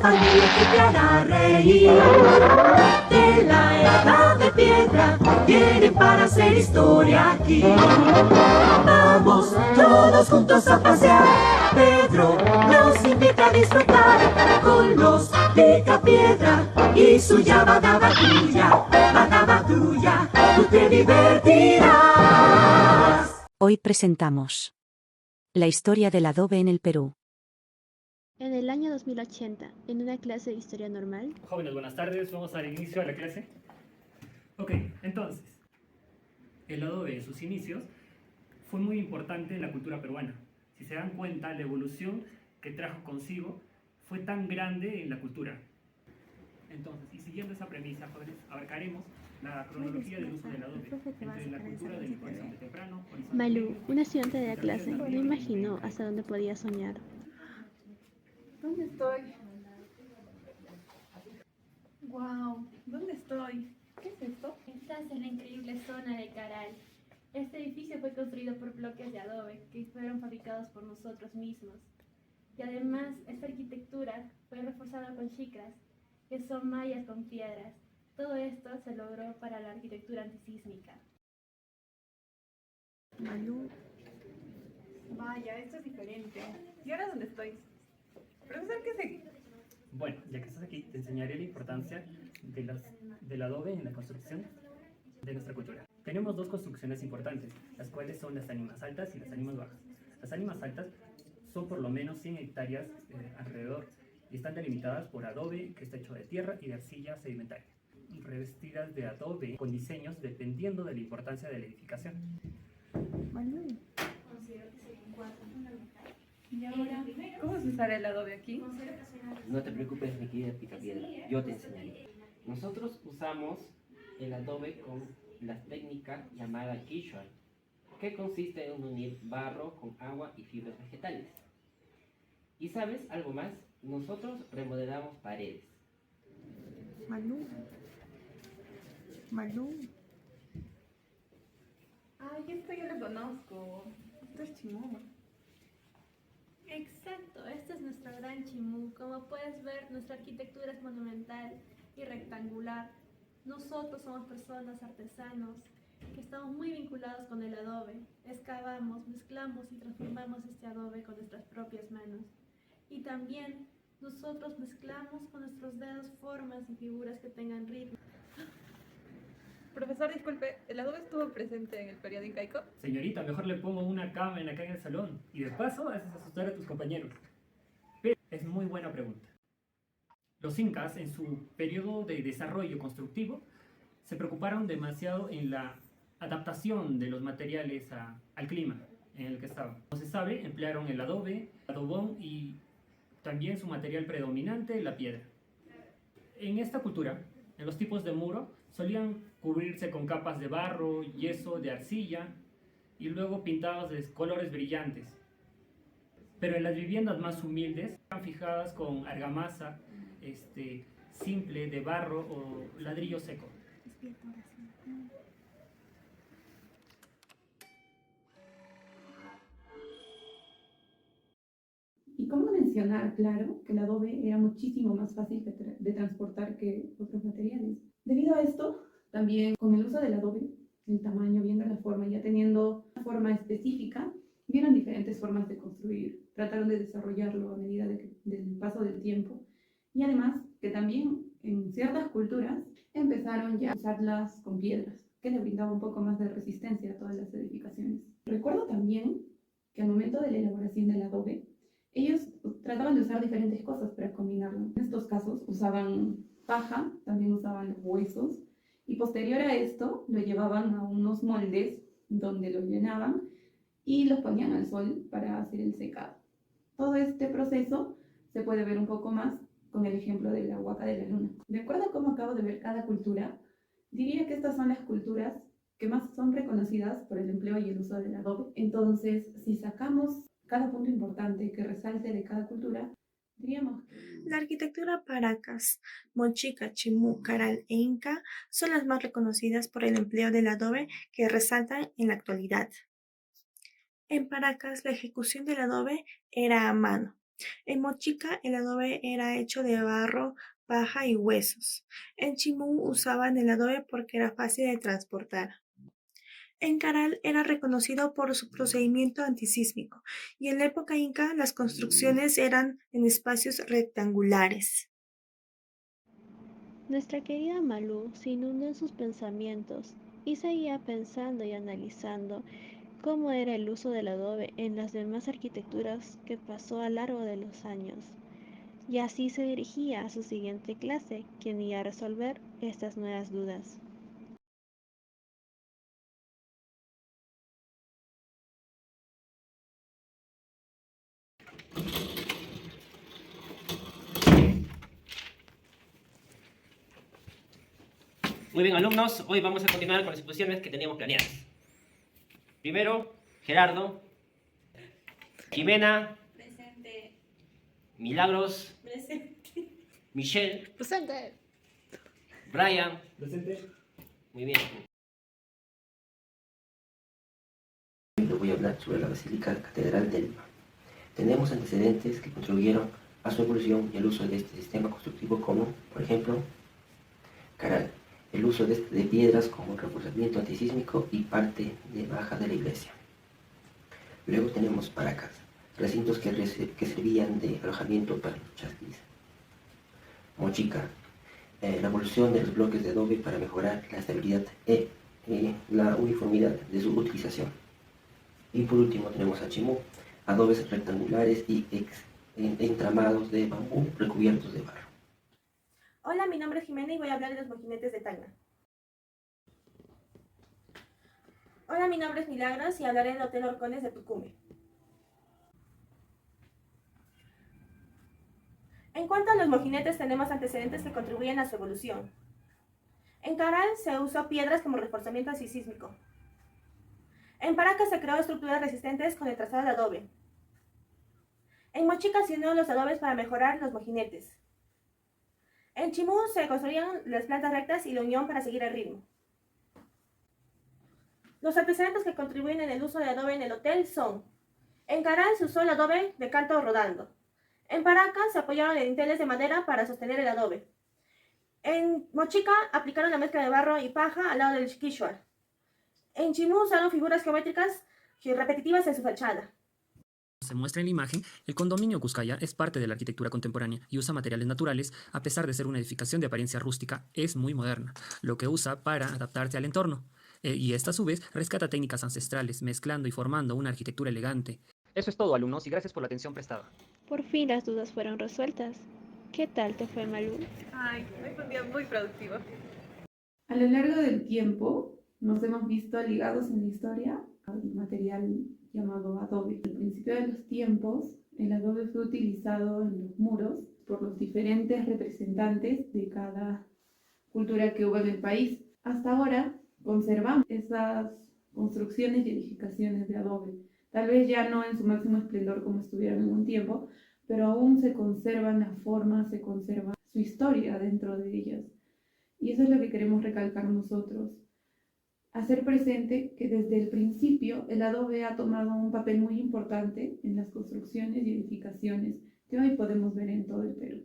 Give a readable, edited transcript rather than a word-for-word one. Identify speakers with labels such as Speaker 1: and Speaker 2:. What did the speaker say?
Speaker 1: familia que te hará reír. De la edad de piedra vienen para hacer historia aquí. Vamos todos juntos a pasear. Pedro nos invita a disfrutar con los Picapiedra y su badabatuya, tú te divertirás.
Speaker 2: Hoy presentamos la historia del adobe en el Perú.
Speaker 3: En el año 2080, en una clase de historia normal.
Speaker 4: Jóvenes, buenas tardes. Vamos a dar inicio a la clase. Ok, entonces, el adobe en sus inicios fue muy importante en la cultura peruana. Si se dan cuenta, la evolución que trajo consigo fue tan grande en la cultura. Entonces, y siguiendo esa premisa, jóvenes, abarcaremos la cronología del uso del adobe entre la cultura del horizonte temprano, horizonte
Speaker 3: Malú,
Speaker 4: medio,
Speaker 3: una estudiante de la clase, no imaginó hasta dónde podía soñar.
Speaker 5: ¿Dónde estoy? Wow, ¿dónde estoy? ¿Qué es esto?
Speaker 6: Estás en la increíble zona de Caral. Este edificio fue construido por bloques de adobe que fueron fabricados por nosotros mismos. Y además, esta arquitectura fue reforzada con chicras, que son mallas con piedras. Todo esto se logró para la arquitectura antisísmica.
Speaker 5: Malú. Vaya, esto es diferente. ¿Y ahora dónde estoy? Profesor, ¿qué es aquí?
Speaker 4: Bueno, ya que estás aquí, te enseñaré la importancia del adobe en la construcción de nuestra cultura. Tenemos dos construcciones importantes, las cuales son las ánimas altas y las ánimas bajas. Las ánimas altas son por lo menos 100 hectáreas alrededor y están delimitadas por adobe que está hecho de tierra y de arcilla sedimentaria, revestidas de adobe con diseños dependiendo de la importancia de la edificación.
Speaker 5: Malú. ¿Y ahora cómo se usará el adobe aquí?
Speaker 7: No te preocupes, mi querida Picapiedra, yo te enseñaré. Nosotros usamos el adobe con la técnica llamada Quechua, que consiste en unir barro con agua y fibras vegetales. ¿Y sabes algo más? Nosotros remodelamos paredes.
Speaker 5: Malú. Malú. Ay, esto yo lo conozco. Esto es Chimú.
Speaker 6: Exacto, este es nuestro gran Chimú. Como puedes ver, nuestra arquitectura es monumental y rectangular. Nosotros somos personas artesanos que estamos muy vinculados con el adobe. Excavamos, mezclamos y transformamos este adobe con nuestras propias manos. Y también nosotros mezclamos con nuestros dedos formas y figuras que tengan ritmo.
Speaker 5: Profesor, disculpe, ¿el adobe estuvo presente en el periodo incaico?
Speaker 4: Señorita, mejor le pongo una cámara acá en el salón y de paso haces asustar a tus compañeros. Pero es muy buena pregunta. Los incas, en su periodo de desarrollo constructivo, se preocuparon demasiado en la adaptación de los materiales al clima en el que estaban. Como se sabe, emplearon el adobe, el adobón y también su material predominante, la piedra. En esta cultura, en los tipos de muro, solían cubrirse con capas de barro, yeso, de arcilla y luego pintados de colores brillantes. Pero en las viviendas más humildes, están fijadas con argamasa simple de barro o ladrillo seco.
Speaker 8: Y cómo mencionar, claro, que el adobe era muchísimo más fácil de transportar que otros materiales. Debido a esto, también con el uso del adobe, el tamaño, viendo la forma, ya teniendo una forma específica, vieron diferentes formas de construir, trataron de desarrollarlo a medida del paso del tiempo. Y además, que también en ciertas culturas empezaron ya a usarlas con piedras, que le brindaba un poco más de resistencia a todas las edificaciones. Recuerdo también que al momento de la elaboración del adobe, ellos trataban de usar diferentes cosas para combinarlo. En estos casos usaban paja, también usaban los huesos, y posterior a esto lo llevaban a unos moldes donde los llenaban y los ponían al sol para hacer el secado. Todo este proceso se puede ver un poco más con el ejemplo de la huaca de la luna. De acuerdo a cómo acabo de ver cada cultura, diría que estas son las culturas que más son reconocidas por el empleo y el uso del adobe. Entonces, si sacamos cada punto importante que resalte de cada cultura, diríamos que
Speaker 9: la arquitectura Paracas, Mochica, Chimú, Caral e Inca son las más reconocidas por el empleo del adobe que resaltan en la actualidad. En Paracas, la ejecución del adobe era a mano, En Mochica el adobe era hecho de barro, paja y huesos. En Chimú usaban el adobe porque era fácil de transportar. En Caral era reconocido por su procedimiento antisísmico y en la época inca las construcciones eran en espacios rectangulares.
Speaker 3: Nuestra querida Malú se inundó en sus pensamientos y seguía pensando y analizando cómo era el uso del adobe en las demás arquitecturas que pasó a lo largo de los años. Y así se dirigía a su siguiente clase, quien iba a resolver estas nuevas dudas.
Speaker 7: Muy bien, alumnos, hoy vamos a continuar con las exposiciones que teníamos planeadas. Primero, Gerardo, Jimena,
Speaker 6: Presente.
Speaker 7: Milagros,
Speaker 6: Presente.
Speaker 7: Michelle,
Speaker 3: ¡Presente!
Speaker 7: Brian.
Speaker 4: Presente.
Speaker 7: Muy bien.
Speaker 10: Voy a hablar sobre la Basílica Catedral de Lima. Tenemos antecedentes que contribuyeron a su evolución y al uso de este sistema constructivo como, por ejemplo, Caral, el uso de piedras como reforzamiento antisísmico y parte de baja de la iglesia. Luego tenemos Paracas, recintos que servían de alojamiento para los chasquis. Mochica, la evolución de los bloques de adobe para mejorar la estabilidad y la uniformidad de su utilización. Y por último tenemos a Chimú, adobes rectangulares y entramados de bambú recubiertos de barro.
Speaker 9: Hola, mi nombre es Jimena y voy a hablar de los mojinetes de Tacna. Hola, mi nombre es Milagros y hablaré del Hotel Orcones de Tucumán. En cuanto a los mojinetes, tenemos antecedentes que contribuyen a su evolución. En Caral se usó piedras como reforzamiento antisísmico. En Paracas se creó estructuras resistentes con el trazado de adobe. En Mochica se unieron los adobes para mejorar los mojinetes. En Chimú se construían las plantas rectas y la unión para seguir el ritmo. Los antecedentes que contribuyen en el uso de adobe en el hotel son: en Caral se usó el adobe de canto rodando. En Paracas se apoyaron en dinteles de madera para sostener el adobe. En Mochica aplicaron la mezcla de barro y paja al lado del quichua. En Chimú usaron figuras geométricas repetitivas en su fachada.
Speaker 11: Se muestra en la imagen, el condominio Cuscaya es parte de la arquitectura contemporánea y usa materiales naturales. A pesar de ser una edificación de apariencia rústica, es muy moderna, lo que usa para adaptarse al entorno. Y esta a su vez rescata técnicas ancestrales, mezclando y formando una arquitectura elegante.
Speaker 4: Eso es todo, alumnos, y gracias por la atención prestada.
Speaker 3: Por fin las dudas fueron resueltas. ¿Qué tal te fue, Malú?
Speaker 5: Ay, hoy fue un día muy productivo.
Speaker 8: A lo largo del tiempo nos hemos visto ligados en la historia al material llamado adobe. Al principio de los tiempos, el adobe fue utilizado en los muros por los diferentes representantes de cada cultura que hubo en el país. Hasta ahora conservamos esas construcciones y edificaciones de adobe. Tal vez ya no en su máximo esplendor como estuvieron en un tiempo, pero aún se conservan la forma, se conserva su historia dentro de ellas. Y eso es lo que queremos recalcar nosotros. Hacer presente que desde el principio el adobe ha tomado un papel muy importante en las construcciones y edificaciones que hoy podemos ver en todo el Perú.